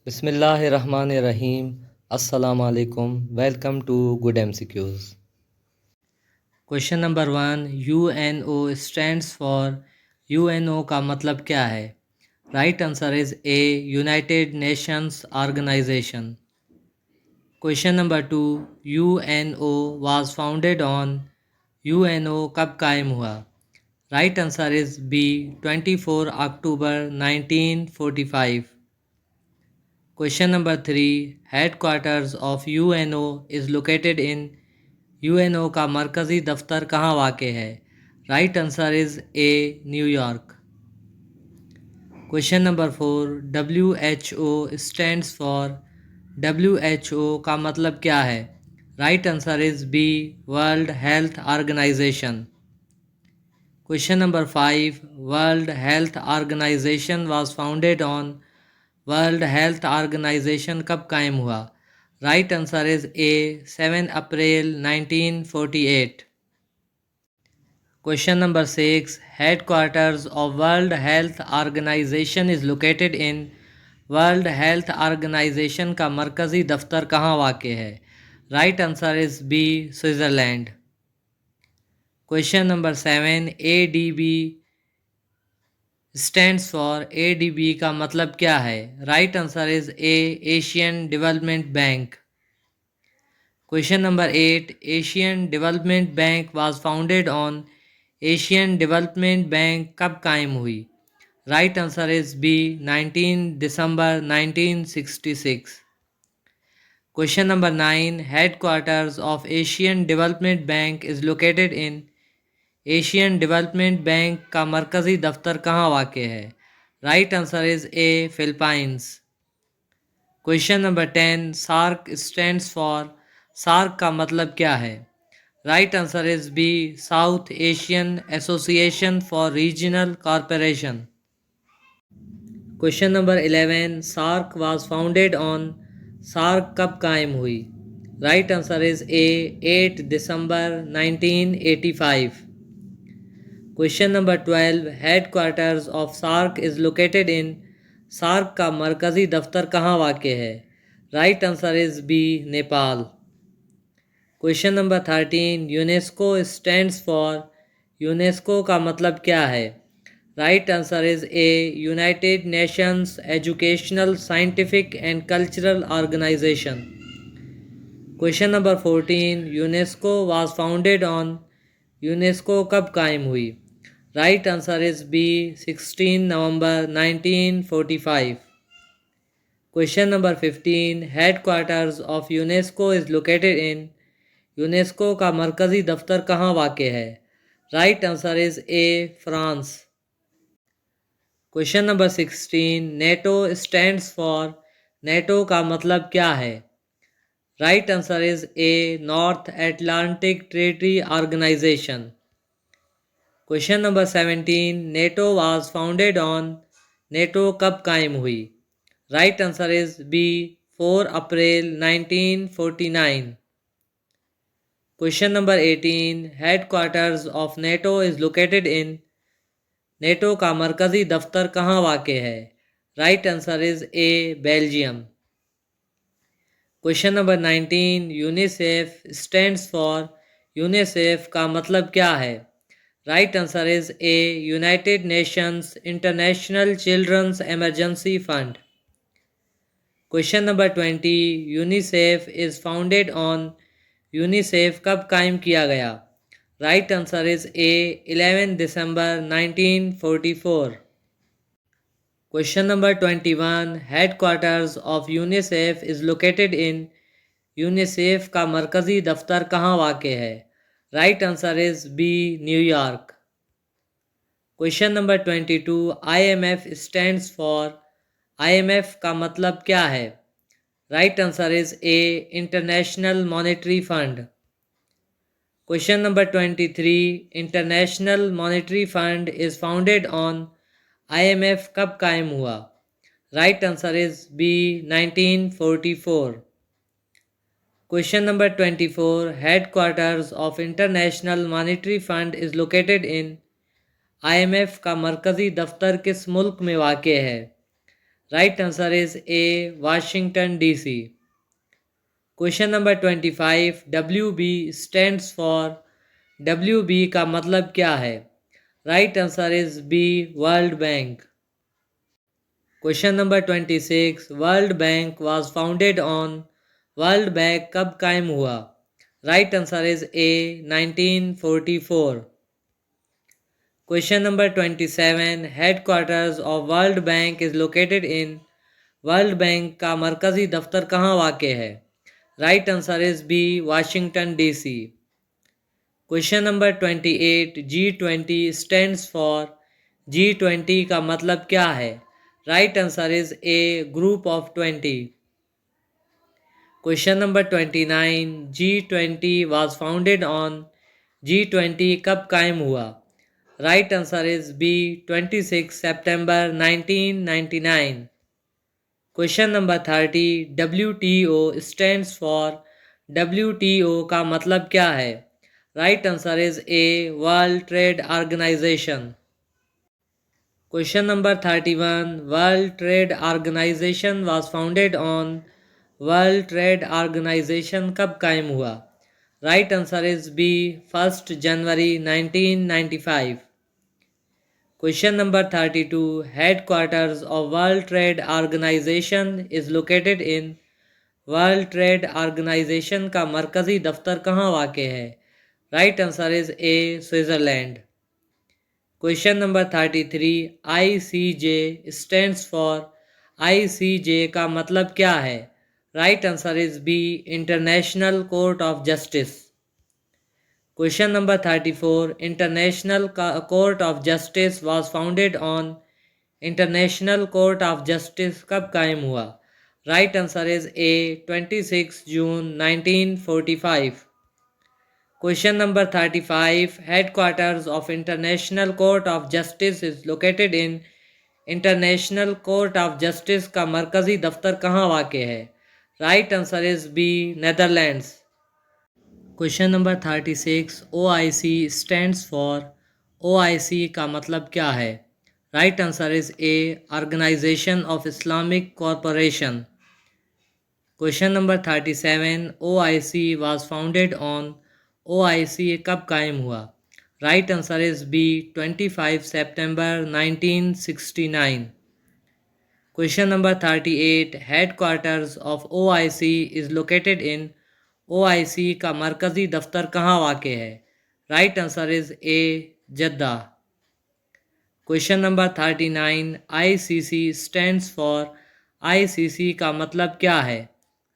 बिस्मिल्लाहिर्रहमानिर्रहीम। अस्सलाम वालेकुम। Welcome to good MCQs। Question number 1, UNO stands for. UNO का मतलब क्या है? Right answer is A, United Nations Organization. Question number 2, UNO was founded on. UNO कब कायम हुआ? Right answer is B, 24 October 1945। Question number 3, headquarters of UNO is located in। UNO का मरकज़ी दफ्तर कहाँ वाक़ है? Right answer is A, New York. Question number 4, WHO stands for. WHO का मतलब क्या है? Right answer is B, World Health Organization. Question number 5, World Health Organization was founded on. World Health Organization कब कायम हुआ? Right answer is A, 7 April 1948। Question number 6, headquarters of World Health Organization is located in. World Health Organization का मरकज़ी दफ्तर कहाँ वाक़ है? Right answer is B, Switzerland. Question number 7, ADB stands for. ADB का मतलब क्या है? Right answer is A, Asian Development Bank. Question number 8, Asian Development Bank was founded on. Asian Development Bank कब कायम हुई? Right answer is B, 19 December 1966। Question number 9, headquarters of Asian Development Bank is located in. Asian Development Bank का मरकज़ी दफ्तर कहाँ वाक़ है? Right answer is A, Philippines. Question number 10, SAARC stands for. SAARC का मतलब क्या है? Right answer is B, South Asian Association for Regional corporation. Question number 11, SAARC was founded on. SAARC कब कायम हुई? Right answer is A, 8 December 1985। Question number 12, headquarters of SAARC is located in. SAARC का मरकज़ी दफ्तर कहाँ वाक़ है? Right answer is B, Nepal. Question number 13, UNESCO stands for. UNESCO का मतलब क्या है? Right answer is A, United Nations Educational Scientific and Cultural Organization. Question number 14, UNESCO was founded on. UNESCO कब कायम हुई? Right answer is B, 16 November 1945। Question number 15, headquarters of UNESCO is located in. UNESCO का मरकज़ी दफ्तर कहाँ वाक़ है? Right answer is A, France. Question number 16, NATO stands for. NATO का मतलब क्या है? Right answer is A, North Atlantic Treaty Organization. Question number 17, NATO was founded on. NATO कब कायम हुई? Right answer is B, 4 April 1949। Question number 18, headquarters of NATO is located in. NATO का मरकज़ी दफ्तर कहाँ वाक़ है? Right answer is A, Belgium. Question number 19, UNICEF stands for. UNICEF का मतलब क्या है? Right answer is A, United Nations International Children's Emergency Fund. Question number 20, UNICEF is founded on. UNICEF कब कायम किया गया? Right answer is A, 11 December 1944। Question number 21, headquarters of UNICEF is located in. UNICEF का मरकज़ी दफ्तर कहाँ वाक़ है? Right answer is B, New York. Question number 22, IMF stands for. IMF का मतलब क्या है? Right answer is A, International Monetary Fund. Question number 23, International Monetary Fund is founded on. IMF कब कायम हुआ? Right answer is B, 1944। Question number 24, headquarters of international Monetary Fund is located in. IMF का मरकज़ी दफ्तर किस मुल्क में वाक़ है? Right answer is A. Washington DC. Question number 25. WB stands for WB का मतलब क्या है? Right answer is B. World Bank. Question number 26. World Bank was founded on. World Bank कब कायम हुआ? Right answer is A. 1944. Question number 27. Headquarters of World Bank is located in. World Bank का मरकजी दफ्तर कहाँ वाक़ है? Right answer is B. Washington DC. Question number 28. G20 stands for. G20 का मतलब क्या है? Right answer is A. Group of 20. Question number 29. G20 was founded on. G20 कब कायम हुआ? Right answer is B. 26 September 1999. Question number 30. WTO stands for. WTO का मतलब क्या है? Right answer is A. World Trade organization. Question number 31. World Trade Organization was founded on. World Trade Organization कब कायम हुआ? Right answer is B. 1 January 1995. Question number 32. Headquarters of World Trade Organization is located in. World Trade Organization का मरकजी दफ्तर कहाँ वाक़ है? Right answer is A. Switzerland. Question number 33. ICJ stands for. ICJ का मतलब क्या है? Right answer is B. International Court of Justice. Question number 34. International Court of Justice was founded on. International Court of Justice कब कायम हुआ? Right answer is A. 26 June 1945. Question number 35. Headquarters of International Court of Justice is located in. International Court of Justice का मरकजी दफ्तर कहाँ वाक़ है? Right answer is B. Netherlands. Question number 36. OIC stands for. OIC का मतलब क्या है? Right answer is A. Organization of Islamic corporation. Question number 37. OIC was founded on. OIC कब कायम हुआ? Right answer is B. 25 September 1969. Question number 38. Headquarters of OIC is located in. OIC का मरकजी दफ्तर कहाँ वाक़ है? Right answer is A. Jeddah. Question number 39. ICC stands for. ICC का मतलब क्या है?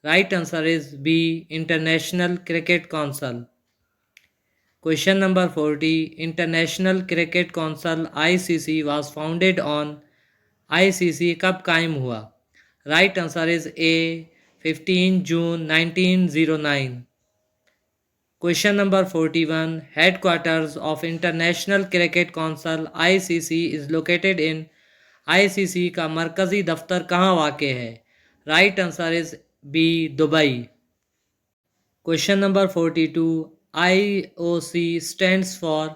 Right answer is B. International Cricket Council. Question number 40. International Cricket Council ICC was founded on. ICC कब कायम हुआ? Right answer is A. 15 June 1909. Question number 41. Headquarters of International Cricket Council ICC is located in. ICC का मरकजी दफ्तर कहाँ वाक़ है? Right answer is B. Dubai. Question number 42. IOC stands for.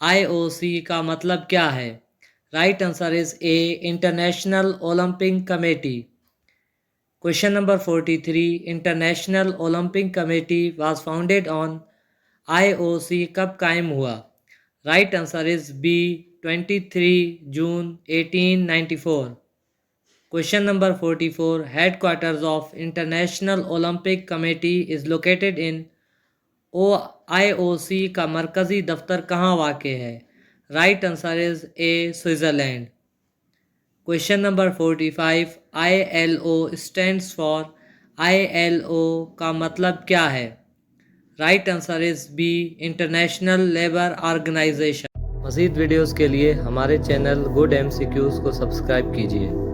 IOC का मतलब क्या है? Right answer is A. International Olympic Committee. Question number 43. International Olympic Committee was founded on. IOC कब कायम हुआ? Right answer is B. 23 June 1894. Question number 44. Headquarters of International Olympic Committee is located in. IOC का मरकजी दफ्तर कहाँ वाक़ है? Right answer is A. Switzerland. Question number 45. ILO stands for. ILO का मतलब क्या है? Right answer is B. International Labour Organization. मज़ीद वीडियोज़ के लिए हमारे चैनल गुड MCQs को सब्सक्राइब कीजिए.